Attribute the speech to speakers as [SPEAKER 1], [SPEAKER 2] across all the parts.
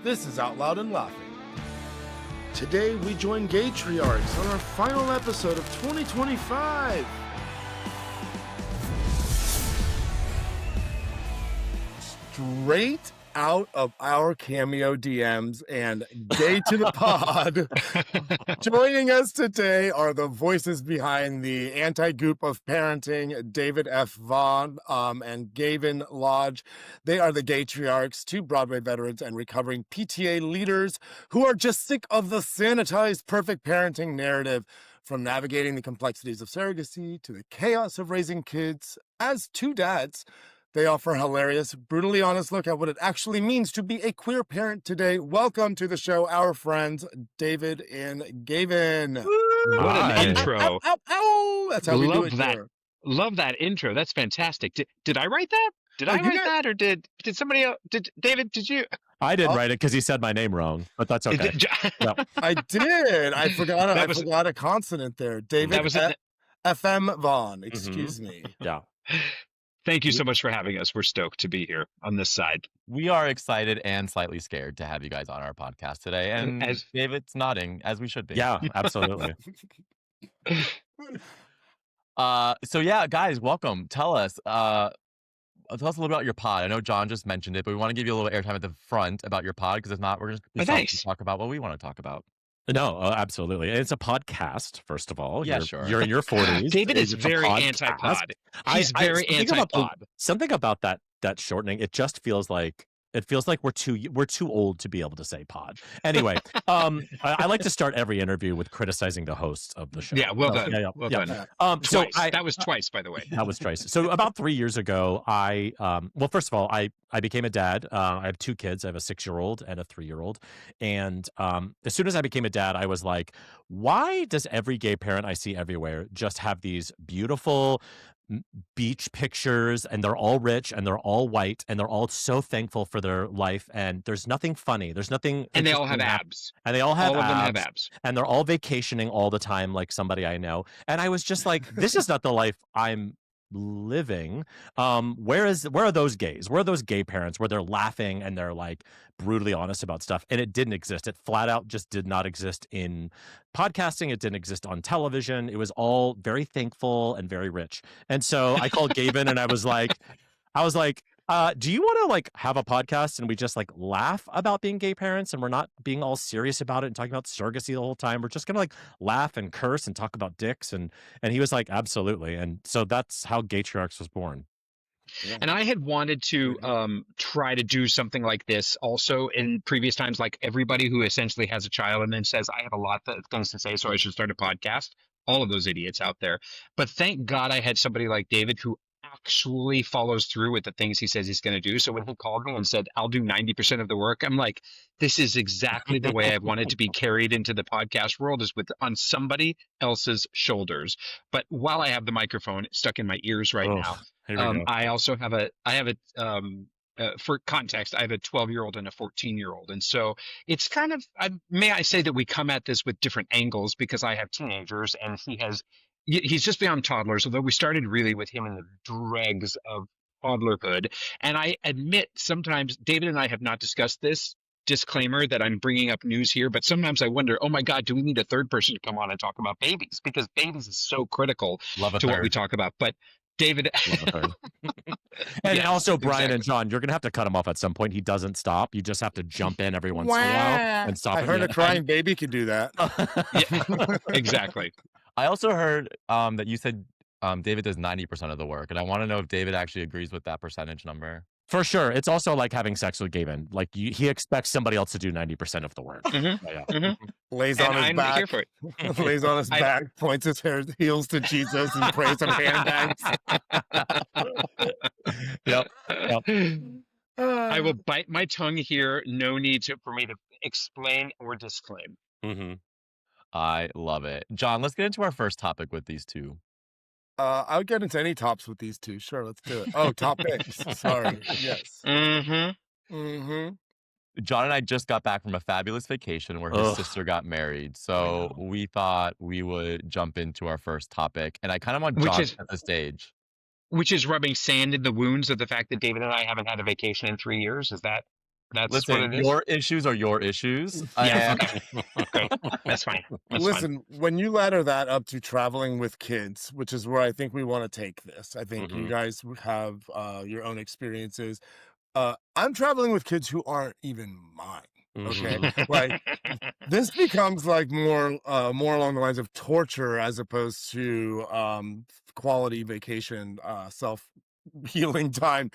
[SPEAKER 1] This is Out Loud and Laughing. Today we join Gaytriarchs on our final episode of 2025. Straight out of our Cameo DMs and Gay to the Pod. Joining us today are the voices behind the anti-goop of parenting, David F. Vaughn and Gavin Lodge. They are the Gaytriarchs, two Broadway veterans and recovering PTA leaders who are just sick of the sanitized perfect parenting narrative. From navigating the complexities of surrogacy to the chaos of raising kids as two dads, they offer a hilarious, brutally honest look at what it actually means to be a queer parent today. Welcome to the show, our friends, David and Gavin.
[SPEAKER 2] What an intro.
[SPEAKER 1] Ow, ow, ow. That's how we do it here.
[SPEAKER 2] Love that intro. That's fantastic. Did I write that? Did I write that? Or did somebody else? David, did you?
[SPEAKER 3] I didn't write it because he said my name wrong, but that's okay.
[SPEAKER 1] No. I did. I forgot a consonant there. David
[SPEAKER 2] that was
[SPEAKER 1] FM Vaughn. Excuse me.
[SPEAKER 3] Yeah.
[SPEAKER 2] Thank you so much for having us. We're stoked to be here on this side.
[SPEAKER 4] We are excited and slightly scared to have you guys on our podcast today. And as David's nodding, as we should be.
[SPEAKER 3] Yeah, absolutely.
[SPEAKER 4] So yeah, guys, welcome. Tell us a little bit about your pod. I know John just mentioned it, but we want to give you a little airtime at the front about your pod, because if not, we're just going to talk about what we want to talk about.
[SPEAKER 3] No, absolutely. It's a podcast, first of all.
[SPEAKER 4] Yeah, sure.
[SPEAKER 3] You're in your 40s.
[SPEAKER 2] David is very anti-pod. He's very anti-pod.
[SPEAKER 3] Something about that shortening, it just feels like we're too old to be able to say pod. Anyway, I like to start every interview with criticizing the hosts of the show.
[SPEAKER 2] Yeah, well done.
[SPEAKER 3] Well
[SPEAKER 2] done. That was twice, by the way.
[SPEAKER 3] That was twice. So about 3 years ago, first of all, I became a dad. I have two kids. I have a 6-year-old and a 3-year-old. And as soon as I became a dad, I was like, why does every gay parent I see everywhere just have these beautiful beach pictures, and they're all rich and they're all white and they're all so thankful for their life, and there's nothing funny, there's nothing,
[SPEAKER 2] and they all have abs,
[SPEAKER 3] and they all have
[SPEAKER 2] all of them have abs,
[SPEAKER 3] and they're all vacationing all the time like somebody I know. And I was just like, this is not the life I'm living. Where are those gays? Where are those gay parents where they're laughing and they're like brutally honest about stuff? And it didn't exist. It flat out just did not exist in podcasting. It didn't exist on television. It was all very thankful and very rich. And so I called Gavin and I was like, do you want to like have a podcast and we just like laugh about being gay parents, and we're not being all serious about it and talking about surrogacy the whole time? We're just gonna like laugh and curse and talk about dicks. And he was like, absolutely. And so that's how Gaytriarchs was born.
[SPEAKER 2] Yeah. And I had wanted to try to do something like this also in previous times, like everybody who essentially has a child and then says, I have a lot of things to say, so I should start a podcast. All of those idiots out there. But thank God I had somebody like David who actually follows through with the things he says he's going to do. So when he called me and said, I'll do 90% of the work, I'm like, this is exactly the way I've wanted to be carried into the podcast world, is on somebody else's shoulders. But while I have the microphone stuck in my ears right now, I also have for context, I have a 12-year-old and a 14-year-old. And so it's kind of, may I say that we come at this with different angles, because I have teenagers and he's just beyond toddlers, although we started really with him in the dregs of toddlerhood. And I admit sometimes David and I have not discussed this. Disclaimer that I'm bringing up news here, but sometimes I wonder, oh my God, do we need a third person to come on and talk about babies? Because babies is so critical to what we talk about. But David.
[SPEAKER 3] And yes, also Brian and John, you're going to have to cut him off at some point. He doesn't stop. You just have to jump in every once in a while and stop.
[SPEAKER 1] I heard a crying baby could do that.
[SPEAKER 2] Yeah, exactly.
[SPEAKER 4] I also heard that you said David does 90% of the work, and I want to know if David actually agrees with that percentage number.
[SPEAKER 3] For sure. It's also like having sex with Gavin. Like he expects somebody else to do 90% of the work.
[SPEAKER 2] Mm-hmm.
[SPEAKER 3] Yeah.
[SPEAKER 2] Mm-hmm.
[SPEAKER 1] Lays on his back. Here for it. Lays on his back, points his heels to Jesus and prays on handbags.
[SPEAKER 3] Yep.
[SPEAKER 2] I will bite my tongue here. No need for me to explain or disclaim.
[SPEAKER 4] Mm-hmm. I love it. John, let's get into our first topic with these two.
[SPEAKER 1] I would get into any tops with these two. Sure, let's do it. Oh, topics. Sorry. Yes.
[SPEAKER 2] Mm-hmm.
[SPEAKER 1] Mm-hmm.
[SPEAKER 4] John and I just got back from a fabulous vacation where his sister got married. So we thought we would jump into our first topic. And I kind of want John to set the stage.
[SPEAKER 2] Which is rubbing sand in the wounds of the fact that David and I haven't had a vacation in 3 years. Is that That's what
[SPEAKER 4] Listen,
[SPEAKER 2] it is.
[SPEAKER 4] your issues are your issues.
[SPEAKER 2] Yeah.
[SPEAKER 4] And
[SPEAKER 2] Okay. That's fine. That's
[SPEAKER 1] Listen, when you ladder that up to traveling with kids, which is where I think we want to take this, I think you guys have your own experiences. I'm traveling with kids who aren't even mine. Okay,
[SPEAKER 2] fine.
[SPEAKER 1] like this becomes like more along the lines of torture as opposed to quality vacation, self healing time.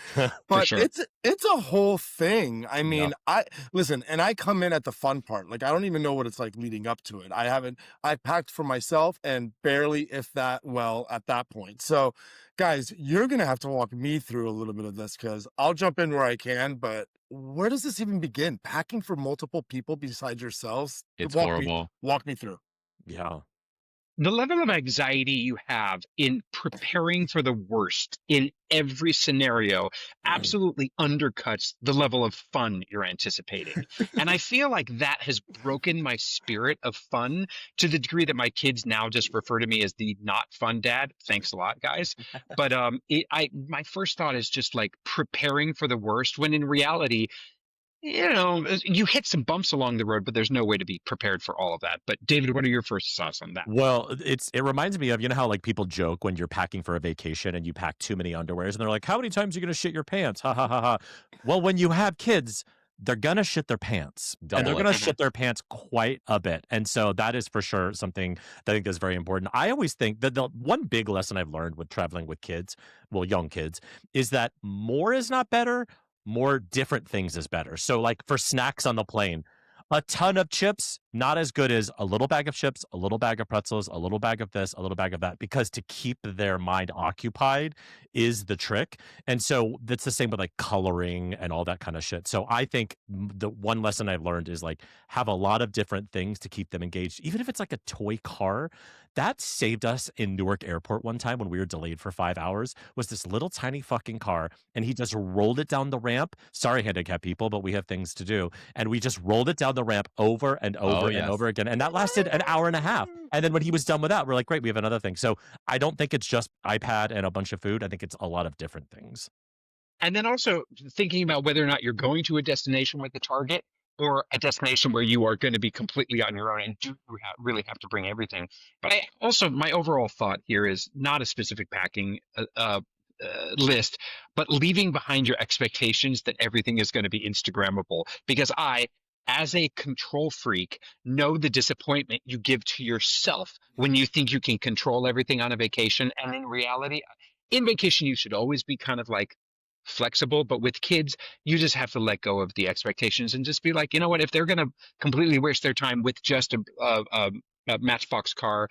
[SPEAKER 1] But
[SPEAKER 2] sure.
[SPEAKER 1] it's a whole thing. I
[SPEAKER 4] yeah,
[SPEAKER 1] mean, I listen, and I come in at the fun part. Like I don't even know what it's like leading up to it. I packed for myself and barely if that well at that point. So guys, you're gonna have to walk me through a little bit of this because I'll jump in where I can, but where does this even begin? Packing for multiple people besides yourselves?
[SPEAKER 4] it's
[SPEAKER 1] Walk me
[SPEAKER 4] horrible.
[SPEAKER 1] walk me through.
[SPEAKER 3] Yeah.
[SPEAKER 2] The level of anxiety you have in preparing for the worst in every scenario absolutely undercuts the level of fun you're anticipating. And I feel like that has broken my spirit of fun to the degree that my kids now just refer to me as the not fun dad. Thanks a lot, guys. But my first thought is just like preparing for the worst when in reality, you hit some bumps along the road, but there's no way to be prepared for all of that. But David, what are your first thoughts on that?
[SPEAKER 3] Well, it reminds me of, you know how like people joke when you're packing for a vacation and you pack too many underwears and they're like, how many times are you going to shit your pants? Ha ha ha ha. Well, when you have kids, they're going to shit their pants and they're
[SPEAKER 4] Double
[SPEAKER 3] going
[SPEAKER 4] it.
[SPEAKER 3] to shit their pants quite a bit. And so that is for sure something that I think is very important. I always think that the one big lesson I've learned with traveling with kids, well, young kids, is that more is not better. More different things is better. So like for snacks on the plane, a ton of chips, not as good as a little bag of chips, a little bag of pretzels, a little bag of this, a little bag of that, because to keep their mind occupied is the trick. And so that's the same with like coloring and all that kind of shit. So I think the one lesson I've learned is like have a lot of different things to keep them engaged, even if it's like a toy car. That saved us in Newark Airport one time when we were delayed for 5 hours, was this little tiny fucking car. And he just rolled it down the ramp. Sorry, handicapped people, but we have things to do. And we just rolled it down the ramp over and over and
[SPEAKER 4] yes.
[SPEAKER 3] over again. And that lasted an hour and a half. And then when he was done with that, we're like, great, we have another thing. So I don't think it's just iPad and a bunch of food. I think it's a lot of different things.
[SPEAKER 2] And then also thinking about whether or not you're going to a destination with a target or a destination where you are going to be completely on your own and do really have to bring everything. But my overall thought here is not a specific packing list, but leaving behind your expectations that everything is going to be Instagrammable. Because as a control freak, know the disappointment you give to yourself when you think you can control everything on a vacation. And in reality, in vacation, you should always be kind of like flexible, but with kids, you just have to let go of the expectations and just be like, you know what, if they're going to completely waste their time with just a Matchbox car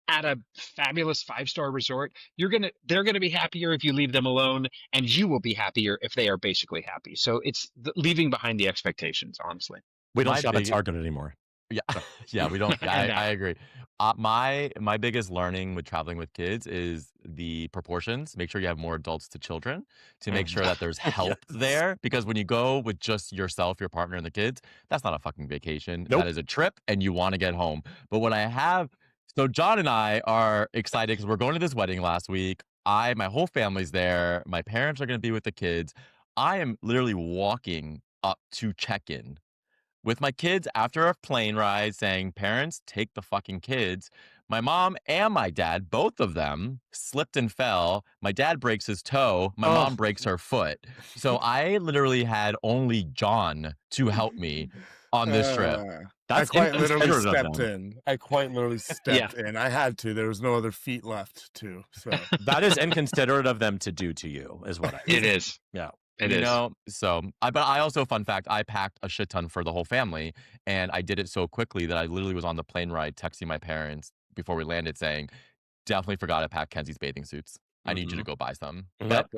[SPEAKER 2] at a fabulous 5-star resort, they're gonna be happier if you leave them alone, and you will be happier if they are basically happy. So it's leaving behind the expectations, honestly.
[SPEAKER 3] We don't
[SPEAKER 4] My
[SPEAKER 3] shop at
[SPEAKER 4] big-
[SPEAKER 3] Target anymore.
[SPEAKER 4] Yeah, yeah, we don't. I agree. My biggest learning with traveling with kids is the proportions. Make sure you have more adults to children to make sure that there's help there. Because when you go with just yourself, your partner, and the kids, that's not a fucking vacation.
[SPEAKER 3] Nope.
[SPEAKER 4] That is a trip, and you want to get home. But when I have, so John and I are excited because we're going to this wedding last week. My whole family's there. My parents are going to be with the kids. I am literally walking up to check-in with my kids after a plane ride saying, parents, take the fucking kids. My mom and my dad, both of them, slipped and fell. My dad breaks his toe. My mom breaks her foot. So I literally had only John to help me on this trip.
[SPEAKER 1] I quite literally
[SPEAKER 3] inconsiderate of
[SPEAKER 1] stepped
[SPEAKER 3] them.
[SPEAKER 1] in. I quite literally stepped in. I had to. There was no other feet left too. So
[SPEAKER 3] That is inconsiderate of them to do to you, is what I think.
[SPEAKER 2] It is.
[SPEAKER 3] Yeah.
[SPEAKER 2] It is.
[SPEAKER 4] But I also, fun fact, I packed a shit ton for the whole family, and I did it so quickly that I literally was on the plane ride texting my parents before we landed saying, definitely forgot to pack Kenzie's bathing suits. I need you to go buy some. But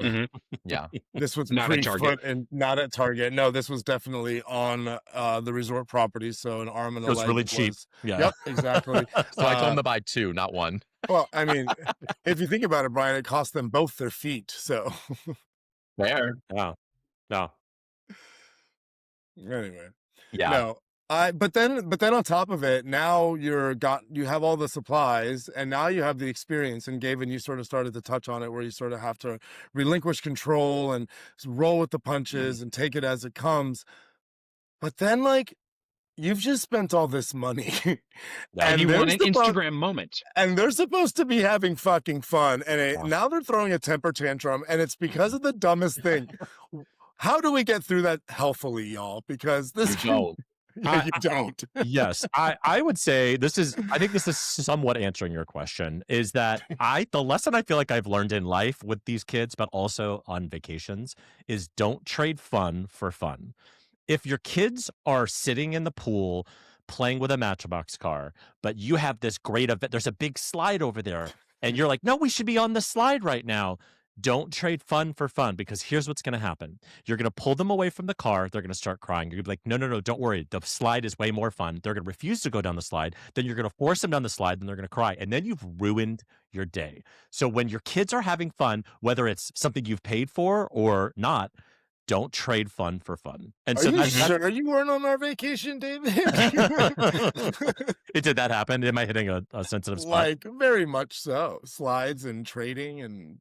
[SPEAKER 4] yeah,
[SPEAKER 1] this was
[SPEAKER 2] Not at Target.
[SPEAKER 1] pre-foot and not at Target. No, this was definitely on the resort property. So an arm and a
[SPEAKER 3] It was
[SPEAKER 1] leg
[SPEAKER 3] really cheap. Yeah.
[SPEAKER 1] Yep, exactly.
[SPEAKER 4] so I told them to buy 2, not 1.
[SPEAKER 1] Well, I mean, if you think about it, Brian, it cost them both their feet. So
[SPEAKER 4] Fair.
[SPEAKER 3] Yeah. No.
[SPEAKER 1] anyway,
[SPEAKER 4] Yeah.
[SPEAKER 1] no. But then on top of it, now you have all the supplies, and now you have the experience. And Gavin, you sort of started to touch on it, where you sort of have to relinquish control and roll with the punches and take it as it comes. But then, like, you've just spent all this money,
[SPEAKER 2] And you want an
[SPEAKER 1] they're
[SPEAKER 2] Instagram moment.
[SPEAKER 1] and they're supposed to be having fucking fun, and
[SPEAKER 3] Yeah.
[SPEAKER 1] now they're throwing a temper tantrum, and it's because of the dumbest thing. How do we get through that healthily, y'all? Because this
[SPEAKER 4] You don't.
[SPEAKER 1] Yeah, you don't.
[SPEAKER 3] Yes, I would say I think this is somewhat answering your question, is that the lesson I feel like I've learned in life with these kids, but also on vacations, is don't trade fun for fun. If your kids are sitting in the pool playing with a Matchbox car, but you have this great event, there's a big slide over there, and you're like, no, we should be on the slide right now. Don't trade fun for fun, because here's what's going to happen. You're going to pull them away from the car. They're going to start crying. You're going to be like, no, don't worry. The slide is way more fun. They're going to refuse to go down the slide. Then you're going to force them down the slide. Then they're going to cry. And then you've ruined your day. So when your kids are having fun, whether it's something you've paid for or not, don't trade fun for fun. And
[SPEAKER 1] Are
[SPEAKER 3] so
[SPEAKER 1] you sure you weren't on our vacation, David?
[SPEAKER 3] Did that happen? Am I hitting a sensitive spot?
[SPEAKER 1] Like, very much so. Slides and trading and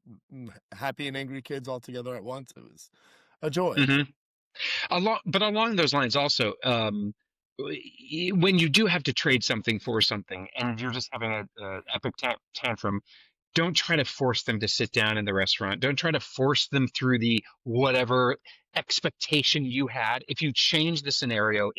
[SPEAKER 1] happy and angry kids all together at once. It was a joy.
[SPEAKER 2] But along those lines also, when you do have to trade something for something and you're just having a epic tantrum, don't try to force them to sit down in the restaurant. Don't try to force them through the whatever expectation you had. If you change the scenario,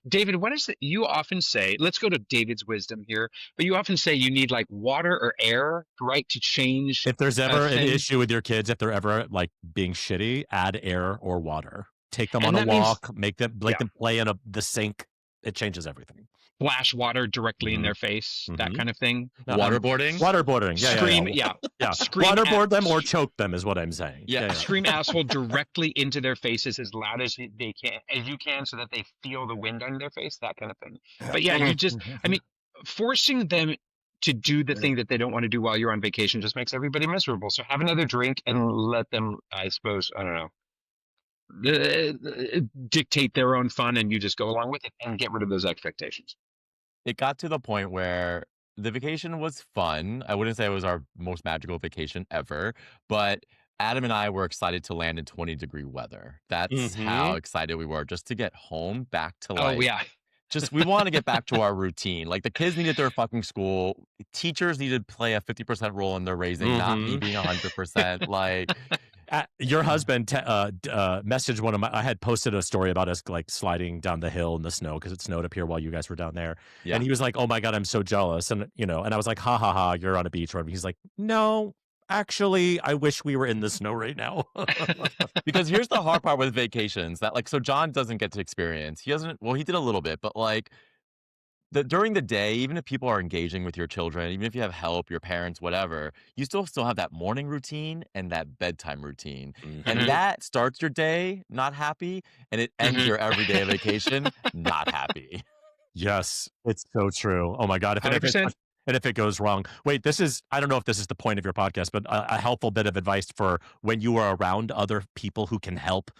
[SPEAKER 2] David, what is it you often say? Let's go to David's wisdom here, but you often say you need like water or air, right, to change.
[SPEAKER 3] If there's ever an issue with your kids, if they're ever like being shitty, add air or water. Take them on a walk, make them them play in the sink. It changes everything.
[SPEAKER 2] Splash water directly in their face, that kind of thing.
[SPEAKER 4] Waterboarding?
[SPEAKER 3] Waterboarding. Yeah.
[SPEAKER 2] Scream,
[SPEAKER 3] yeah.
[SPEAKER 2] Scream
[SPEAKER 3] Waterboard them or choke them is what I'm saying.
[SPEAKER 4] Yeah.
[SPEAKER 2] Scream asshole directly into their faces as loud as you can, so that they feel the wind on their face, that kind of thing. But yeah, forcing them to do the thing that they don't want to do while you're on vacation just makes everybody miserable. So have another drink and let them, I suppose, I don't know, dictate their own fun, and you just go along with it and get rid of those expectations.
[SPEAKER 4] It got to the point where the vacation was fun. I wouldn't say it was our most magical vacation ever, but Adam and I were excited to land in 20-degree weather. That's how excited we were, just to get home, back to we want to get back to our routine. Like, the kids needed their fucking school. Teachers needed to play a 50% role in their raising, not me being 100%. Like,
[SPEAKER 3] your husband messaged one of I had posted a story about us like sliding down the hill in the snow because it snowed up here while you guys were down there. Yeah. And he was like, oh my God, I'm so jealous. And, and I was like, ha ha ha, you're on a beach. Or he's like, no, actually, I wish we were in the snow right now.
[SPEAKER 4] Because here's the hard part with vacations that, like, so John doesn't get to experience. He doesn't, well, he did a little bit, but like, during the day, even if people are engaging with your children, even if you have help, your parents, whatever, you still have that morning routine and that bedtime routine. And that starts your day not happy, and it ends your everyday vacation not happy.
[SPEAKER 3] Yes, it's so true. Oh my God. If it goes wrong. Wait, I don't know if this is the point of your podcast, but a helpful bit of advice for when you are around other people who can help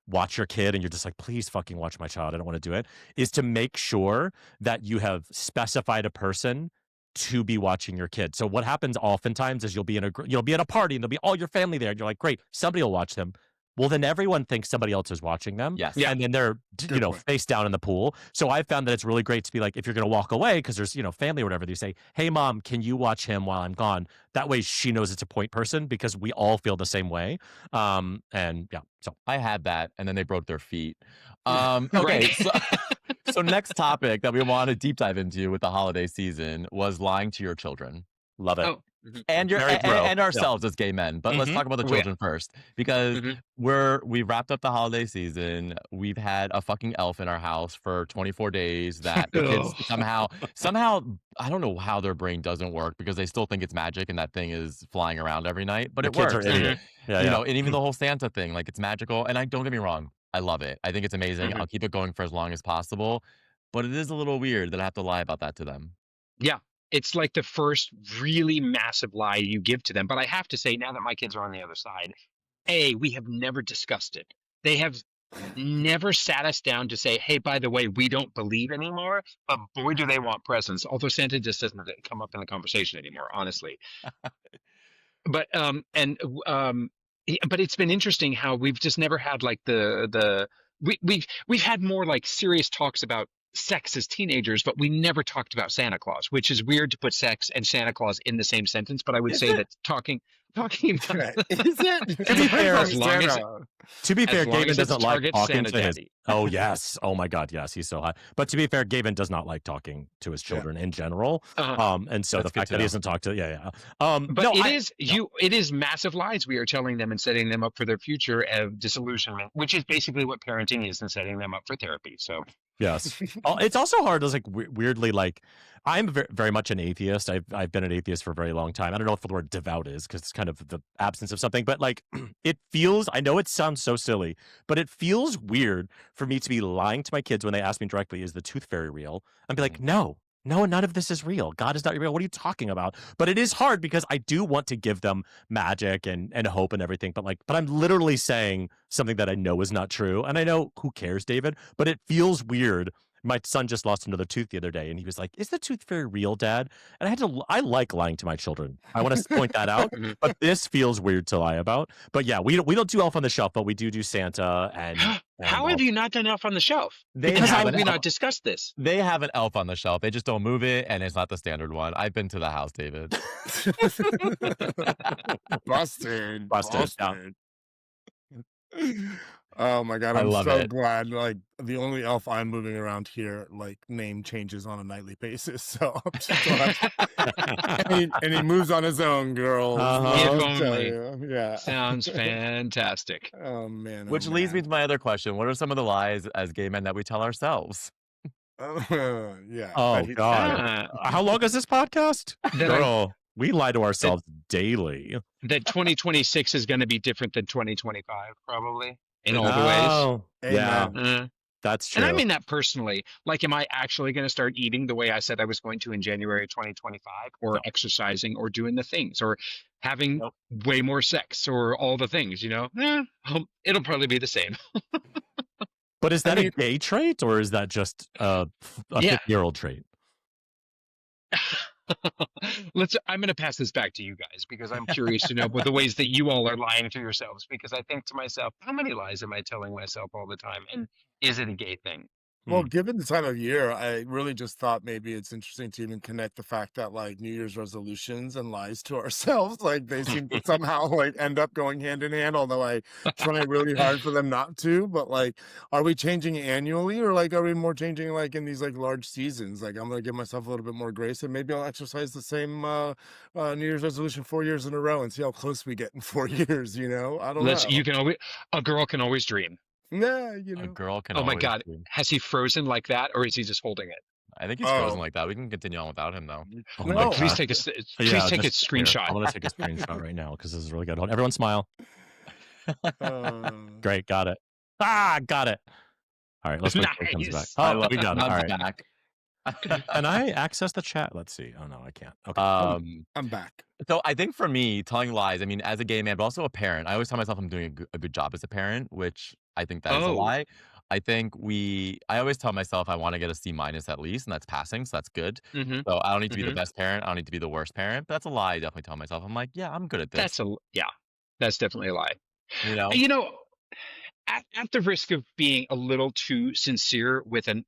[SPEAKER 3] watch your kid and you're just like, please fucking watch my child, I don't want to do it, is to make sure that you have specified a person to be watching your kid. So what happens oftentimes is you'll be at a party and there'll be all your family there and you're like, great, somebody will watch them. Well, then everyone thinks somebody else is watching them.
[SPEAKER 4] Yes.
[SPEAKER 3] And then they're, face down in the pool. So I found that it's really great to be like, if you're going to walk away, because there's, family or whatever, you say, hey, mom, can you watch him while I'm gone? That way she knows it's a point person because we all feel the same way. So
[SPEAKER 4] I had that, and then they broke their feet. Okay. So next topic that we want to deep dive into with the holiday season was lying to your children.
[SPEAKER 3] Love it.
[SPEAKER 2] Oh.
[SPEAKER 4] And ourselves as gay men, but let's talk about the children first, because we've wrapped up the holiday season. We've had a fucking elf in our house for 24 days that the kids somehow I don't know how their brain doesn't work, because they still think it's magic and that thing is flying around every night, but it works.
[SPEAKER 3] And
[SPEAKER 4] even the whole Santa thing, like, it's magical, and don't get me wrong, I love it. I think it's amazing. I'll keep it going for as long as possible, but it is a little weird that I have to lie about that to them.
[SPEAKER 2] Yeah. It's like the first really massive lie you give to them. But I have to say, now that my kids are on the other side, we have never discussed it. They have never sat us down to say, hey, by the way, we don't believe anymore, but boy, do they want presents. Although Santa just doesn't come up in the conversation anymore, honestly. But but it's been interesting how we've just never had like we've had more like serious talks about sex as teenagers, but we never talked about Santa Claus, which is weird to put sex and Santa Claus in the same sentence. But I would
[SPEAKER 3] Is
[SPEAKER 2] say
[SPEAKER 3] it?
[SPEAKER 2] that talking about
[SPEAKER 1] Is it?
[SPEAKER 3] To be fair,
[SPEAKER 2] as long as
[SPEAKER 3] To be fair,
[SPEAKER 2] as long
[SPEAKER 3] Gavin
[SPEAKER 2] as it's
[SPEAKER 3] doesn't like
[SPEAKER 2] Target
[SPEAKER 3] talking
[SPEAKER 2] Santa
[SPEAKER 3] to his.
[SPEAKER 2] Daddy.
[SPEAKER 3] Oh yes, oh my God, yes, he's so hot. But to be fair, Gavin does not like talking to his children in general. And so
[SPEAKER 4] That's
[SPEAKER 3] the fact
[SPEAKER 4] good to
[SPEAKER 3] that he
[SPEAKER 4] know.
[SPEAKER 3] doesn't talk to,
[SPEAKER 2] But
[SPEAKER 3] no,
[SPEAKER 2] it is massive lies we are telling them and setting them up for their future of disillusionment, which is basically what parenting is, and setting them up for therapy. So
[SPEAKER 3] yes. It's also hard. It's like weirdly, like I'm very much an atheist. I've been an atheist for a very long time. I don't know if the word devout is because it's kind of the absence of something, but like it feels. I know it sounds so silly, but it feels weird for me to be lying to my kids when they ask me directly, "Is the tooth fairy real?" And be like, "No." No, none of this is real. God is not real. What are you talking about? But it is hard because I do want to give them magic and hope and everything. But I'm literally saying something that I know is not true. And I know who cares, David, but it feels weird. My son just lost another tooth the other day, and he was like, "Is the tooth fairy real, Dad?" And I like lying to my children. I want to point that out. But this feels weird to lie about. But yeah, we don't do Elf on the Shelf, but we do Santa and
[SPEAKER 2] how have you not done Elf on the Shelf?
[SPEAKER 4] They
[SPEAKER 2] Because how
[SPEAKER 4] have
[SPEAKER 2] have
[SPEAKER 4] an
[SPEAKER 2] we not
[SPEAKER 4] elf.
[SPEAKER 2] discussed this?
[SPEAKER 4] They have an elf on the shelf. They just don't move it, and it's not the standard one. I've been to the house, David.
[SPEAKER 1] Busted.
[SPEAKER 3] Yeah.
[SPEAKER 1] Oh my God,
[SPEAKER 4] I
[SPEAKER 1] I'm
[SPEAKER 4] love
[SPEAKER 1] so
[SPEAKER 4] it.
[SPEAKER 1] glad. Like the only elf I'm moving around here, like name changes on a nightly basis. So I'm just and he moves on his own, girls.
[SPEAKER 3] Uh-huh.
[SPEAKER 2] If
[SPEAKER 1] Let me tell
[SPEAKER 2] only.
[SPEAKER 1] you. Yeah.
[SPEAKER 2] Sounds fantastic.
[SPEAKER 1] Oh man.
[SPEAKER 4] Which
[SPEAKER 1] Oh
[SPEAKER 4] leads me
[SPEAKER 1] man.
[SPEAKER 4] to my other question. What are some of the lies as gay men that we tell ourselves?
[SPEAKER 1] Yeah.
[SPEAKER 3] Oh God.
[SPEAKER 2] Ah,
[SPEAKER 3] How long is this podcast?
[SPEAKER 2] that I
[SPEAKER 3] Girl, we lie to
[SPEAKER 2] that
[SPEAKER 3] ourselves daily.
[SPEAKER 2] that 2026 is going to be different than 2025, probably in all the
[SPEAKER 1] Amen.
[SPEAKER 2] ways.
[SPEAKER 3] Oh, yeah,
[SPEAKER 1] Amen.
[SPEAKER 3] that's
[SPEAKER 2] And I
[SPEAKER 3] true.
[SPEAKER 2] mean that personally. Like, am I actually going to start eating the way I said I was going to in January 2025, or
[SPEAKER 3] No.
[SPEAKER 2] exercising, or doing the things, or having
[SPEAKER 3] Nope.
[SPEAKER 2] way more sex, or all the things? It'll probably be the same.
[SPEAKER 3] But is
[SPEAKER 1] I
[SPEAKER 3] that a
[SPEAKER 1] mean,
[SPEAKER 3] gay trait or is that just a
[SPEAKER 2] Yeah.
[SPEAKER 3] 50-year-old trait?
[SPEAKER 2] I'm going to pass this back to you guys because I'm curious to know the ways that you all are lying to yourselves, because I think to myself, how many lies am I telling myself all the time? And is it a gay thing?
[SPEAKER 1] well, given the time of year, I really just thought maybe it's interesting to even connect the fact that like New Year's resolutions and lies to ourselves, like they seem to somehow like end up going hand in hand, although I try really hard for them not to. But like, are we changing annually, or like are we more changing like in these like large seasons? Like I'm gonna give myself a little bit more grace, and maybe I'll exercise the same New Year's resolution 4 years in a row and see how close we get in 4 years, you know? I don't know.
[SPEAKER 2] A girl can always dream.
[SPEAKER 1] Nah,
[SPEAKER 4] A girl can
[SPEAKER 2] Oh my
[SPEAKER 4] always
[SPEAKER 2] God.
[SPEAKER 4] dream.
[SPEAKER 2] Has he frozen like that, or is he just holding it?
[SPEAKER 4] I think he's frozen
[SPEAKER 1] Oh,
[SPEAKER 4] like that. We can continue on without him, though.
[SPEAKER 3] Oh
[SPEAKER 1] no.
[SPEAKER 3] my
[SPEAKER 2] Oh, please
[SPEAKER 3] God.
[SPEAKER 2] take a
[SPEAKER 3] Yeah,
[SPEAKER 2] screenshot.
[SPEAKER 3] I'm gonna take a screenshot right now because this is really good. Hold on. Everyone smile.
[SPEAKER 1] Uh,
[SPEAKER 3] Great, got it. Got it. All right, let's wait till he comes back.
[SPEAKER 2] Nice.
[SPEAKER 3] Oh,
[SPEAKER 4] I love
[SPEAKER 3] we got it. All
[SPEAKER 4] I'm
[SPEAKER 3] right.
[SPEAKER 4] back.
[SPEAKER 3] Can I access the chat? Let's see. Oh no, I can't. Okay.
[SPEAKER 1] I'm back.
[SPEAKER 4] So I think for me, telling lies, I mean, as a gay man, but also a parent, I always tell myself I'm doing a good job as a parent, which I think that is a
[SPEAKER 2] Oh.
[SPEAKER 4] lie. I always tell myself I want to get a C minus at least, and that's passing, so that's good.
[SPEAKER 2] Mm-hmm.
[SPEAKER 4] So I don't need to be the best parent. I don't need to be the worst parent, but that's a lie. I definitely tell myself. I'm like, yeah, I'm good at this.
[SPEAKER 2] That's definitely a lie.
[SPEAKER 4] You know?
[SPEAKER 2] At the risk of being a little too sincere with an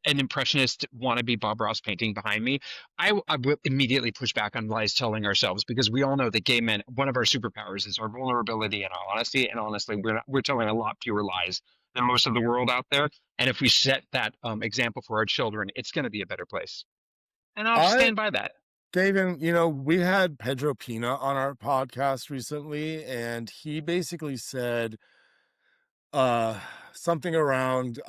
[SPEAKER 2] impressionist wannabe Bob Ross painting behind me, I will immediately push back on lies telling ourselves, because we all know that gay men, one of our superpowers is our vulnerability and our honesty. And honestly, we're telling a lot fewer lies than most of the world out there. And if we set that example for our children, it's going to be a better place. And I'll stand by that.
[SPEAKER 1] David, we had Pedro Pina on our podcast recently, and he basically said something around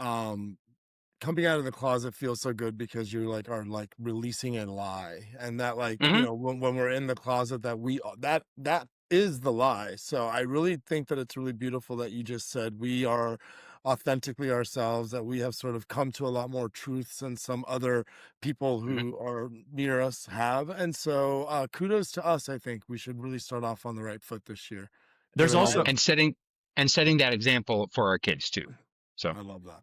[SPEAKER 1] coming out of the closet feels so good because you like are like releasing a lie, and that like when we're in the closet that that is the lie. So I really think that it's really beautiful that you just said we are authentically ourselves, that we have sort of come to a lot more truths than some other people who are near us have. And so kudos to us. I think we should really start off on the right foot this year.
[SPEAKER 3] There's
[SPEAKER 1] Given all
[SPEAKER 3] also
[SPEAKER 2] And setting that example for our kids too. So
[SPEAKER 1] I love that.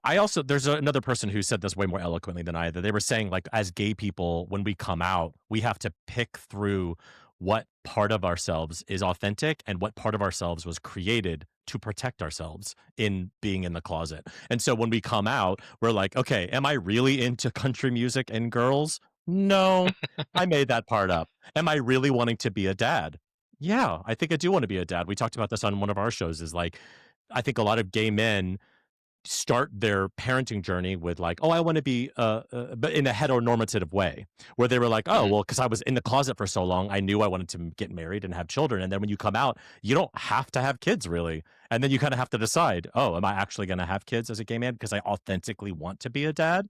[SPEAKER 3] I also, there's another person who said this way more eloquently than I, that they were saying, like, as gay people, when we come out, we have to pick through what part of ourselves is authentic and what part of ourselves was created to protect ourselves in being in the closet. And so when we come out, we're like, okay, am I really into country music and girls? No, I made that part up. Am I really wanting to be a dad? Yeah, I think I do want to be a dad. We talked about this on one of our shows, is like, I think a lot of gay men start their parenting journey with like, oh, I want to be, but in a heteronormative way, where they were like, oh, well, because I was in the closet for so long, I knew I wanted to get married and have children. And then when you come out, you don't have to have kids really. And then you kind of have to decide, oh, am I actually going to have kids as a gay man because I authentically want to be a dad?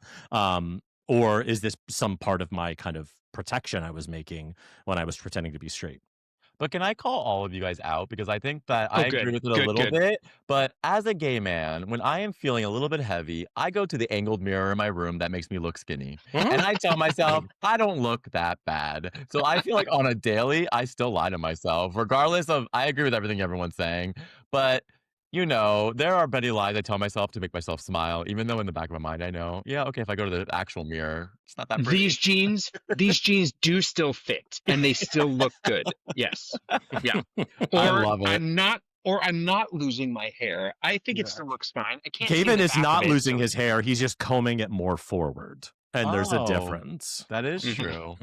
[SPEAKER 3] Or is this some part of my kind of protection I was making when I was pretending to be straight?
[SPEAKER 4] But can I call all of you guys out? Because I think that
[SPEAKER 2] Oh,
[SPEAKER 4] I
[SPEAKER 2] good.
[SPEAKER 4] agree with it a
[SPEAKER 2] Good,
[SPEAKER 4] little
[SPEAKER 2] good.
[SPEAKER 4] bit. But as a gay man, when I am feeling a little bit heavy, I go to the angled mirror in my room that makes me look skinny. And I tell myself, I don't look that bad. So I feel like on a daily, I still lie to myself, regardless of, I agree with everything everyone's saying. But, you know, there are many lies I tell myself to make myself smile, even though in the back of my mind, I know, yeah, okay, if I go to the actual mirror, it's not that pretty.
[SPEAKER 2] These jeans do still fit and they still look good. Yes. Yeah.
[SPEAKER 4] I love it.
[SPEAKER 2] I'm not losing my hair. I think it still looks fine. I can't.
[SPEAKER 3] Gavin is not losing
[SPEAKER 2] so.
[SPEAKER 3] his hair. He's just combing it more forward. And there's a
[SPEAKER 4] Oh,
[SPEAKER 3] difference.
[SPEAKER 4] That is true.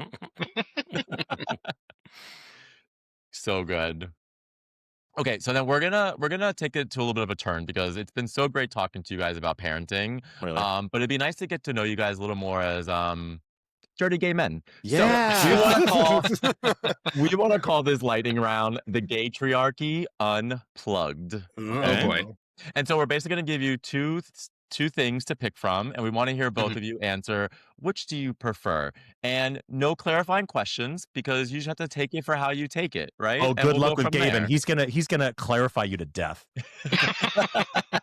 [SPEAKER 4] So good. Okay, so then we're gonna take it to a little bit of a turn because it's been so great talking to you guys about parenting.
[SPEAKER 3] Really?
[SPEAKER 4] But it'd be nice to get to know you guys a little more as dirty gay men.
[SPEAKER 3] Yeah.
[SPEAKER 4] So we want to call this lightning round the Gaytriarchy Unplugged.
[SPEAKER 2] Oh boy.
[SPEAKER 4] And so we're basically going to give you two things to pick from, and we want to hear both of you answer which do you prefer. And no clarifying questions because you just have to take it for how you take it, right?
[SPEAKER 3] Oh,
[SPEAKER 4] And
[SPEAKER 3] good
[SPEAKER 4] we'll
[SPEAKER 3] luck
[SPEAKER 4] go
[SPEAKER 3] with
[SPEAKER 4] from
[SPEAKER 3] Gavin.
[SPEAKER 4] there.
[SPEAKER 3] He's gonna clarify you to death.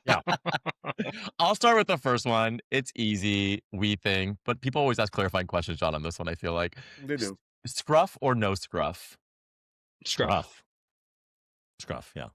[SPEAKER 3] Yeah.
[SPEAKER 4] I'll start with the first one. It's easy, we think, but people always ask clarifying questions, John, on this one, I feel like.
[SPEAKER 1] They do.
[SPEAKER 4] Scruff or no scruff?
[SPEAKER 2] Scruff.
[SPEAKER 3] Scruff, yeah.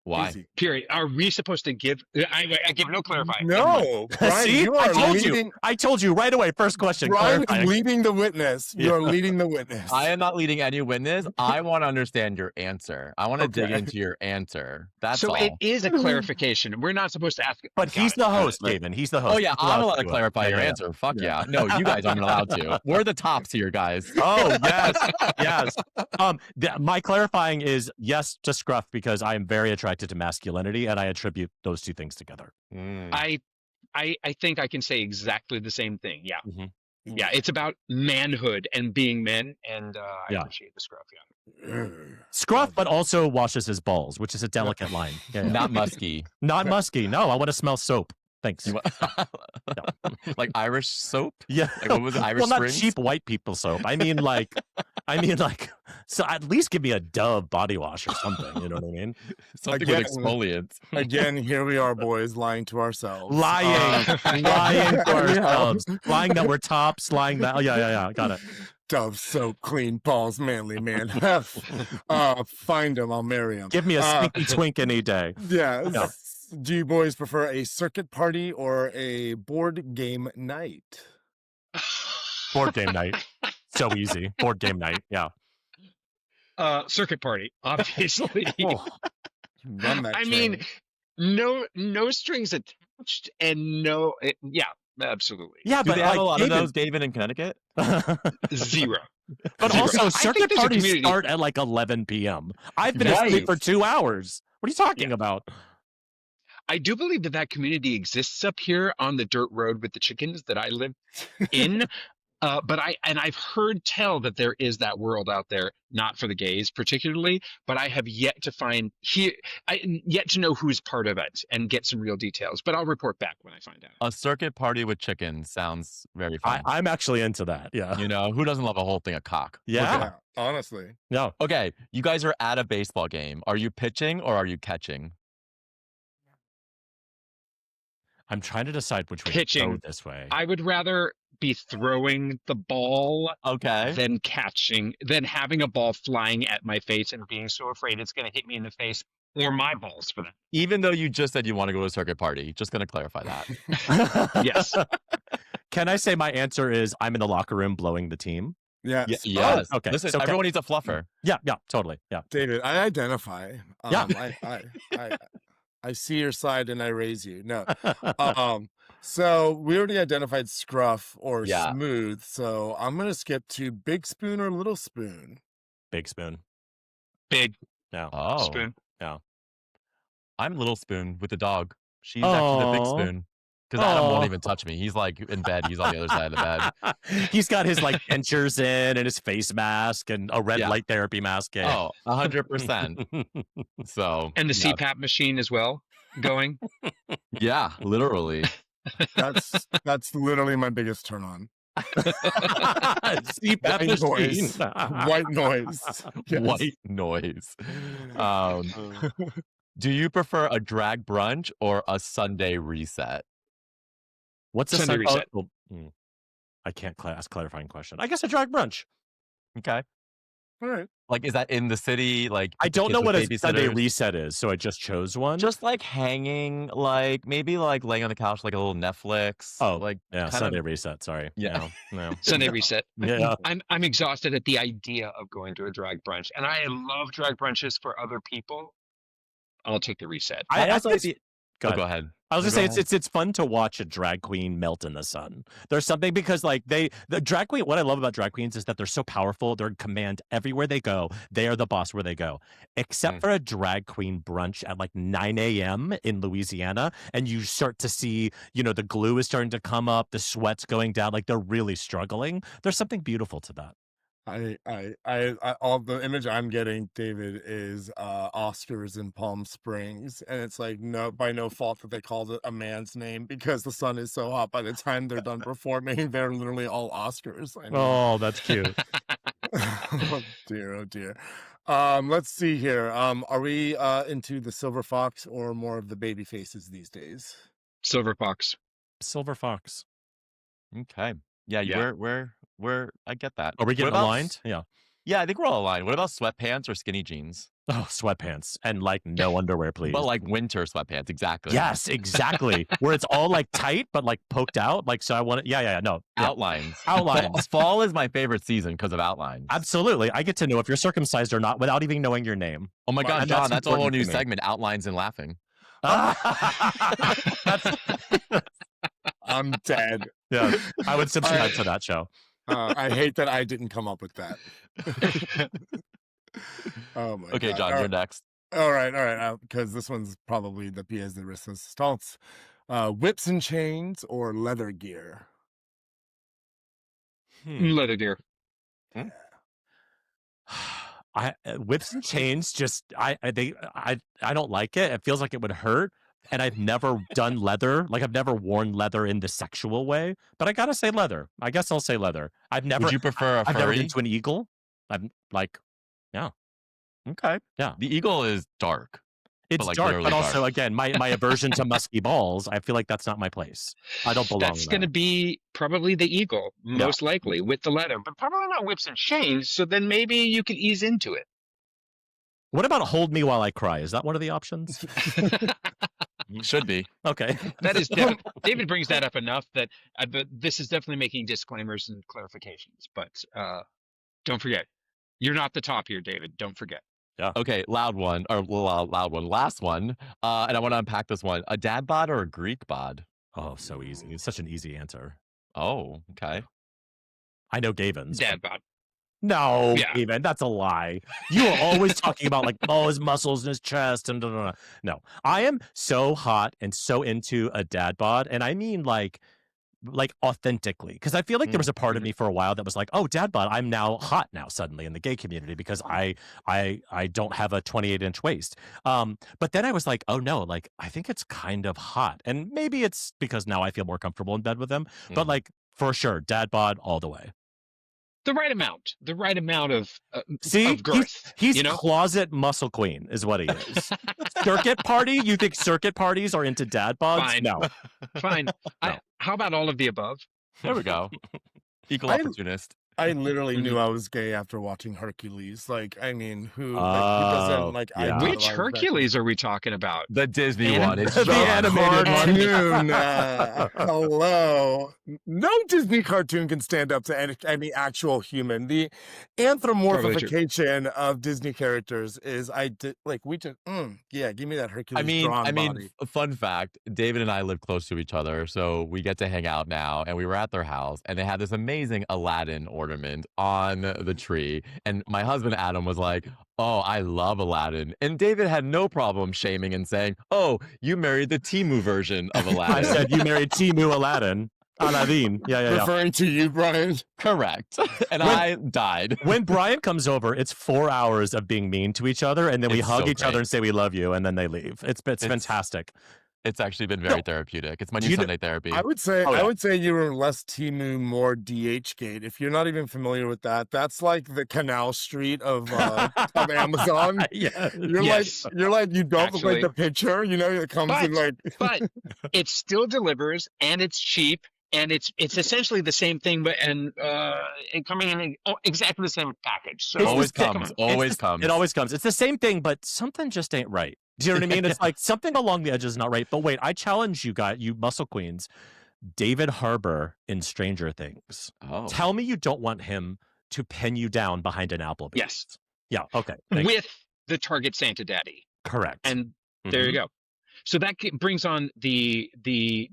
[SPEAKER 4] Why?
[SPEAKER 1] Easy.
[SPEAKER 2] Period. Are we supposed to give? I give no clarifying.
[SPEAKER 1] No, Brian,
[SPEAKER 3] See,
[SPEAKER 1] you are leading.
[SPEAKER 3] I told you right away. First question.
[SPEAKER 1] Brian is
[SPEAKER 3] clarifying.
[SPEAKER 1] leading the witness.
[SPEAKER 3] Yeah.
[SPEAKER 1] You're leading the witness.
[SPEAKER 4] I am not leading any witness. I want to understand your answer. I want to dig
[SPEAKER 1] Okay.
[SPEAKER 4] into your answer. That's
[SPEAKER 2] So
[SPEAKER 4] all.
[SPEAKER 2] it is a clarification. We're not supposed to ask.
[SPEAKER 3] But he's the host, Gavin. He's the host.
[SPEAKER 4] Oh yeah,
[SPEAKER 3] He's
[SPEAKER 4] I'm allowed to
[SPEAKER 3] do it.
[SPEAKER 4] clarify your
[SPEAKER 3] Yeah.
[SPEAKER 4] answer. Fuck yeah. No, you guys aren't allowed to. We're the tops here, guys.
[SPEAKER 3] Oh yes, yes. My clarifying is yes to scruff because I am very attracted to masculinity, and I attribute those two things together.
[SPEAKER 2] I think I can say exactly the same thing. Yeah.
[SPEAKER 3] Mhm.
[SPEAKER 2] Yeah. It's about manhood and being men, and I
[SPEAKER 3] Yeah.
[SPEAKER 2] appreciate the scruff. Yeah.
[SPEAKER 3] Scruff, but also washes his balls, which is a delicate line. Yeah, yeah.
[SPEAKER 4] Not musky.
[SPEAKER 3] Not musky. No, I want to smell soap. Thanks.
[SPEAKER 4] You wa- like Irish soap?
[SPEAKER 3] Yeah.
[SPEAKER 4] Like what was it, Irish
[SPEAKER 3] well, not
[SPEAKER 4] Springs?
[SPEAKER 3] cheap white people soap. I mean, like, so at least give me a Dove body wash or something. You know what I mean?
[SPEAKER 4] Something
[SPEAKER 1] Again-
[SPEAKER 4] with exfoliants.
[SPEAKER 1] Again, here we are, boys, lying to ourselves.
[SPEAKER 3] Lying, lying to ourselves, lying that we're tops, lying that. Oh yeah. Got it.
[SPEAKER 1] Dove soap, clean balls, manly man. Find him, I'll marry him.
[SPEAKER 3] Give me a stinky twink any day.
[SPEAKER 1] Yeah.
[SPEAKER 3] Yeah.
[SPEAKER 1] Do you boys prefer a circuit party or a board game night?
[SPEAKER 3] Board game night. So easy. Board game night. Yeah.
[SPEAKER 2] Circuit party, obviously.
[SPEAKER 1] Oh, you run that
[SPEAKER 2] I
[SPEAKER 1] train.
[SPEAKER 2] mean, no strings attached, and yeah, absolutely.
[SPEAKER 3] Yeah,
[SPEAKER 4] Do
[SPEAKER 3] but
[SPEAKER 4] they have
[SPEAKER 3] like,
[SPEAKER 4] a lot
[SPEAKER 3] David-
[SPEAKER 4] of those, David, in Connecticut?
[SPEAKER 2] Zero.
[SPEAKER 3] But
[SPEAKER 2] Zero.
[SPEAKER 3] also,
[SPEAKER 2] I
[SPEAKER 3] circuit
[SPEAKER 2] think there's a
[SPEAKER 3] parties
[SPEAKER 2] community-
[SPEAKER 3] start at like 11 p.m. I've been
[SPEAKER 4] Right.
[SPEAKER 3] asleep for 2 hours. What are you talking about?
[SPEAKER 2] I do believe that community exists up here on the dirt road with the chickens that I live in. But I've heard tell that there is that world out there, not for the gays particularly, but I have yet to know who's part of it and get some real details. But I'll report back when I find out.
[SPEAKER 4] A circuit party with chickens sounds very fun.
[SPEAKER 3] I'm actually into that. Yeah.
[SPEAKER 4] You know, who doesn't love a whole thing of cock?
[SPEAKER 3] Yeah.
[SPEAKER 1] Yeah, honestly.
[SPEAKER 3] Yeah.
[SPEAKER 4] Okay, you guys are at a baseball game. Are you pitching or are you catching?
[SPEAKER 3] I'm trying to decide which way
[SPEAKER 2] Pitching.
[SPEAKER 3] to go this way.
[SPEAKER 2] I would rather be throwing the ball
[SPEAKER 4] Okay.
[SPEAKER 2] than having a ball flying at my face and being so afraid it's going to hit me in the face or my balls for that.
[SPEAKER 4] Even though you just said you want to go to a circuit party, just going to clarify that.
[SPEAKER 2] Yes.
[SPEAKER 3] Can I say my answer is I'm in the locker room blowing the team?
[SPEAKER 1] Yes.
[SPEAKER 4] Yes.
[SPEAKER 3] Oh, okay.
[SPEAKER 4] Listen,
[SPEAKER 3] So
[SPEAKER 4] everyone needs a fluffer.
[SPEAKER 3] Yeah, totally. Yeah.
[SPEAKER 1] David, I identify.
[SPEAKER 3] Yeah.
[SPEAKER 1] I see your side and I raise you. No. So we already identified scruff or
[SPEAKER 4] Yeah.
[SPEAKER 1] smooth. So I'm gonna skip to big spoon or little spoon.
[SPEAKER 3] Big spoon.
[SPEAKER 2] Big
[SPEAKER 3] No.
[SPEAKER 2] spoon.
[SPEAKER 4] I'm little spoon with the dog. She's actually the big
[SPEAKER 3] Aw.
[SPEAKER 4] spoon. Because Adam won't
[SPEAKER 3] Aw.
[SPEAKER 4] even touch me. He's like in bed. He's on the other side of the bed.
[SPEAKER 3] He's got his like dentures in and his face mask and a red light therapy mask in.
[SPEAKER 4] Oh, 100%. So
[SPEAKER 2] And the CPAP machine as well going.
[SPEAKER 4] Yeah, literally.
[SPEAKER 1] That's literally my biggest turn on.
[SPEAKER 3] CPAP
[SPEAKER 1] White
[SPEAKER 3] machine.
[SPEAKER 1] noise. White noise. Yes.
[SPEAKER 4] White noise. Do you prefer a drag brunch or a Sunday reset?
[SPEAKER 3] What's a
[SPEAKER 2] Sunday reset?
[SPEAKER 3] I can't ask clarifying question. I guess a drag brunch.
[SPEAKER 4] Okay.
[SPEAKER 1] All right.
[SPEAKER 4] Like, is that in the city? Like,
[SPEAKER 3] I don't know what a Sunday
[SPEAKER 4] babysitters?
[SPEAKER 3] reset is, so I just chose one.
[SPEAKER 4] Just like hanging, like maybe like laying on the couch, like a little Netflix.
[SPEAKER 3] Oh,
[SPEAKER 4] like
[SPEAKER 3] yeah,
[SPEAKER 4] kind
[SPEAKER 3] Sunday
[SPEAKER 4] of-
[SPEAKER 3] reset. Sorry.
[SPEAKER 4] Yeah.
[SPEAKER 3] No.
[SPEAKER 2] Sunday reset.
[SPEAKER 3] Yeah.
[SPEAKER 2] I'm exhausted at the idea of going to a drag brunch, and I love drag brunches for other people. I'll take the reset.
[SPEAKER 4] I also like
[SPEAKER 3] think
[SPEAKER 4] the.
[SPEAKER 3] Go
[SPEAKER 4] Go
[SPEAKER 3] ahead.
[SPEAKER 4] ahead.
[SPEAKER 3] I was
[SPEAKER 4] No,
[SPEAKER 3] gonna
[SPEAKER 4] go
[SPEAKER 3] say it's fun to watch a drag queen melt in the sun. There's something because like the drag queen. What I love about drag queens is that they're so powerful. They're in command everywhere they go. They are the boss where they go. Except for a drag queen brunch at like 9 a.m. in Louisiana, and you start to see, the glue is starting to come up, the sweat's going down, like they're really struggling. There's something beautiful to that.
[SPEAKER 1] I all the image I'm getting, David, is Oscars in Palm Springs, and it's like by no fault that they called it a man's name because the sun is so hot. By the time they're done performing, they're literally all Oscars. I mean,
[SPEAKER 3] Oh, that's cute.
[SPEAKER 1] oh dear. Let's see here. Are we into the silver fox or more of the baby faces these days?
[SPEAKER 2] Silver fox.
[SPEAKER 3] Silver fox.
[SPEAKER 4] Okay. Yeah,
[SPEAKER 2] Yeah.
[SPEAKER 4] we're I get that.
[SPEAKER 3] Are we getting
[SPEAKER 4] What about
[SPEAKER 3] aligned? Yeah.
[SPEAKER 4] Yeah, I think we're all aligned. What about sweatpants or skinny jeans?
[SPEAKER 3] Oh, sweatpants and like no underwear, please.
[SPEAKER 4] But like winter sweatpants, exactly.
[SPEAKER 3] Yes, exactly. Where it's all like tight but like poked out. Like so, I want it. Yeah. No,
[SPEAKER 4] Outlines.
[SPEAKER 3] Outlines.
[SPEAKER 4] Fall is my favorite season because of outlines.
[SPEAKER 3] Absolutely. I get to know if you're circumcised or not without even knowing your name.
[SPEAKER 4] Oh my God,
[SPEAKER 3] And
[SPEAKER 4] John, that's a whole
[SPEAKER 3] important
[SPEAKER 4] new
[SPEAKER 3] to me.
[SPEAKER 4] segment, outlines and laughing.
[SPEAKER 1] I'm dead.
[SPEAKER 3] Yeah, I would subscribe to that show.
[SPEAKER 1] I hate that I didn't come up with that. Oh my
[SPEAKER 4] Okay,
[SPEAKER 1] God.
[SPEAKER 4] John, you're next.
[SPEAKER 1] All right. Because this one's probably the pièce de résistance. Whips and chains or leather gear?
[SPEAKER 2] Leather gear.
[SPEAKER 3] Whips and chains. Just I don't like it. It feels like it would hurt. And I've never done leather. Like I've never worn leather in the sexual way. But I gotta say leather. I guess I'll say leather. Would
[SPEAKER 4] you prefer a
[SPEAKER 3] I've never
[SPEAKER 4] furry?
[SPEAKER 3] been to an eagle. I'm like,
[SPEAKER 4] Okay.
[SPEAKER 3] Yeah.
[SPEAKER 4] The eagle is dark.
[SPEAKER 3] it's
[SPEAKER 4] like,
[SPEAKER 3] dark,
[SPEAKER 4] literally
[SPEAKER 3] but also
[SPEAKER 4] dark.
[SPEAKER 3] again, my aversion to musky balls. I feel like that's not my place. I don't belong.
[SPEAKER 2] That's going to
[SPEAKER 3] there.
[SPEAKER 2] be probably the eagle, most likely, with the leather, but probably not whips and chains. So then maybe you could ease into it.
[SPEAKER 3] What about hold me while I cry? Is that one of the options?
[SPEAKER 4] Should be.
[SPEAKER 3] Okay.
[SPEAKER 2] That is David brings that up enough that but this is definitely making disclaimers and clarifications. But don't forget, you're not the top here, David. Don't forget.
[SPEAKER 4] Okay, loud one. Last one. And I want to unpack this one. A dad bod or a Greek bod?
[SPEAKER 3] Oh, so easy. It's such an easy answer.
[SPEAKER 4] Oh, okay.
[SPEAKER 3] I know Gavin's.
[SPEAKER 2] Dad bod.
[SPEAKER 3] No,
[SPEAKER 2] Yeah.
[SPEAKER 3] Gavin, that's a lie. You are always talking about like, his muscles in his chest and No, I am so hot and so into a dad bod, and I mean like authentically, because I feel like there was a part of me for a while that was like, oh, dad bod, I'm now hot now suddenly in the gay community because I don't have a 28-inch waist. But then I was like, oh no, like I think it's kind of hot, and maybe it's because now I feel more comfortable in bed with him. But like for sure, dad bod all the way.
[SPEAKER 2] The right amount of
[SPEAKER 3] See,
[SPEAKER 2] of girth.
[SPEAKER 3] he's closet muscle queen is what he is. Circuit party? You think circuit parties are into dad bods?
[SPEAKER 2] Fine.
[SPEAKER 3] No.
[SPEAKER 2] Fine.
[SPEAKER 3] No.
[SPEAKER 2] How about all of the above?
[SPEAKER 4] There we go. Equal
[SPEAKER 1] I-
[SPEAKER 4] opportunist.
[SPEAKER 1] I literally knew I was gay after watching Hercules. Like, I mean, who doesn't like
[SPEAKER 3] yeah.
[SPEAKER 2] Which
[SPEAKER 1] idolize that
[SPEAKER 2] Hercules are we talking about?
[SPEAKER 4] The Disney
[SPEAKER 2] Anim-
[SPEAKER 4] one. It's
[SPEAKER 3] The
[SPEAKER 4] John.
[SPEAKER 3] animated one.
[SPEAKER 1] cartoon? Hello. No Disney cartoon can stand up to any actual human. The anthropomorphification of Disney characters is yeah, give me that Hercules drawn body.
[SPEAKER 4] Fun fact, David and I live close to each other, so we get to hang out now, and we were at their house, and they had this amazing Aladdin ornament on the tree, and my husband Adam was like, oh, I love Aladdin. And David had no problem shaming and saying, oh, you married the Temu version of Aladdin.
[SPEAKER 3] I said you married Temu Aladdin. Aladdin. Yeah.
[SPEAKER 1] Referring to you, Brian.
[SPEAKER 4] Correct. And I died.
[SPEAKER 3] When Brian comes over, it's 4 hours of being mean to each other, and then we hug each other and say we love you, and then they leave. It's fantastic.
[SPEAKER 4] It's actually been very therapeutic. It's my new Sunday therapy.
[SPEAKER 1] I would say you were less Temu, more DH Gate. If you're not even familiar with that, that's like the Canal Street of Amazon.
[SPEAKER 3] Yeah.
[SPEAKER 1] You're like you don't look like the picture, it comes in like
[SPEAKER 2] but it still delivers and it's cheap and it's essentially the same thing, but it coming in exactly the same package. So
[SPEAKER 4] it always comes.
[SPEAKER 3] It always comes. It's the same thing, but something just ain't right. Do you know what I mean? It's like something along the edges is not right. But wait, I challenge you guys, you muscle queens, David Harbour in Stranger Things.
[SPEAKER 4] Oh.
[SPEAKER 3] Tell me you don't want him to pin you down behind an Applebee's.
[SPEAKER 2] Yes.
[SPEAKER 3] Yeah. Okay.
[SPEAKER 2] With the Target Santa Daddy.
[SPEAKER 3] Correct.
[SPEAKER 2] And there you go. So that brings on the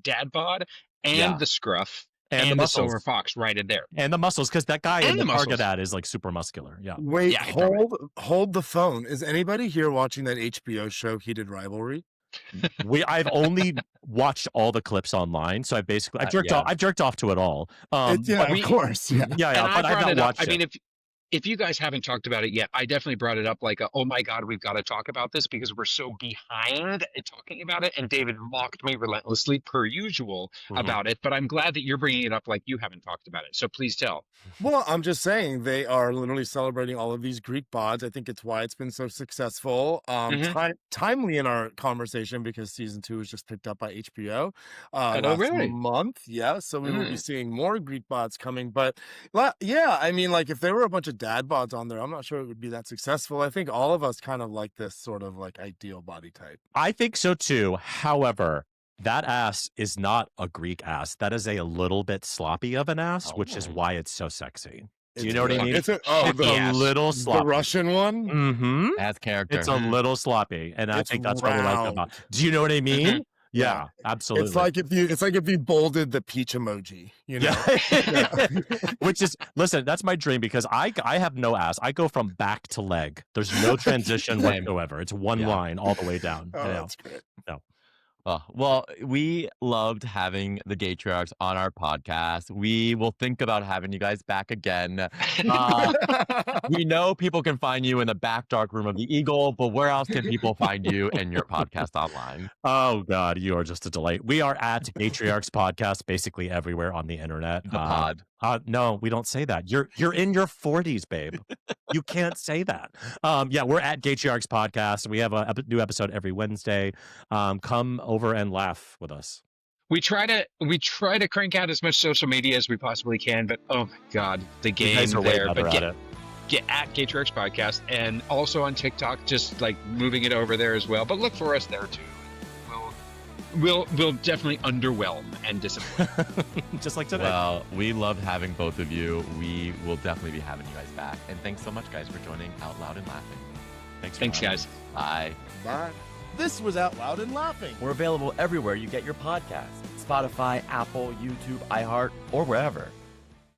[SPEAKER 2] dad bod and the scruff. And the silver fox right in there.
[SPEAKER 3] And the muscles, because that guy in the Target ad is like super muscular. Yeah.
[SPEAKER 1] Wait, hold the phone. Is anybody here watching that HBO show, Heated Rivalry?
[SPEAKER 3] I've only watched all the clips online, so I've jerked off to it all.
[SPEAKER 1] Of course. Yeah.
[SPEAKER 3] But I've not watched it.
[SPEAKER 2] I mean, if you guys haven't talked about it yet, I definitely brought it up like, oh my God, we've got to talk about this because we're so behind at talking about it. And David mocked me relentlessly, per usual, about it. But I'm glad that you're bringing it up like you haven't talked about it. So please tell.
[SPEAKER 1] Well, I'm just saying they are literally celebrating all of these Greek bods. I think it's why it's been so successful. Timely in our conversation because season 2 was just picked up by HBO last month. Yeah, so we will be seeing more Greek bods coming. But yeah, I mean, like if there were a bunch of dad bods on there, I'm not sure it would be that successful. I think all of us kind of like this sort of like ideal body type.
[SPEAKER 3] I think so too. However, that ass is not a Greek ass. That is a little bit sloppy of an ass, which is why it's so sexy. Do you know what I mean?
[SPEAKER 1] It's a
[SPEAKER 3] little sloppy.
[SPEAKER 1] The Russian one?
[SPEAKER 3] Mm-hmm.
[SPEAKER 4] Has character.
[SPEAKER 3] It's a little sloppy. And I think that's what we like about it. Do you know what I mean? Yeah, absolutely.
[SPEAKER 1] It's like if you bolded the peach emoji,
[SPEAKER 3] Which is, listen, that's my dream because I have no ass. I go from back to leg. There's no transition whatsoever. It's one line all the way down.
[SPEAKER 1] That's great.
[SPEAKER 3] No.
[SPEAKER 4] Well, we loved having the Gaytriarchs on our podcast. We will think about having you guys back again. We know people can find you in the back dark room of the Eagle, but where else can people find you and your podcast online?
[SPEAKER 3] Oh, God, you are just a delight. We are at Gaytriarchs Podcast basically everywhere on the internet.
[SPEAKER 4] The pod.
[SPEAKER 3] No, we don't say that. You're in your 40s, babe. You can't say that. We're at Gaytriarchs Podcast. We have a new episode every Wednesday. Come over and laugh with us.
[SPEAKER 2] We try to crank out as much social media as we possibly can, but oh my God, the game there. But get at Gaytriarchs Podcast and also on TikTok, just like moving it over there as well. But look for us there too. We'll definitely underwhelm and disappoint.
[SPEAKER 3] Just like today.
[SPEAKER 4] Well, we loved having both of you. We will definitely be having you guys back. And thanks so much, guys, for joining Out Loud and Laughing.
[SPEAKER 2] Thanks, guys.
[SPEAKER 4] Bye.
[SPEAKER 1] Bye.
[SPEAKER 5] This was Out Loud and Laughing.
[SPEAKER 6] We're available everywhere you get your podcasts. Spotify, Apple, YouTube, iHeart, or wherever.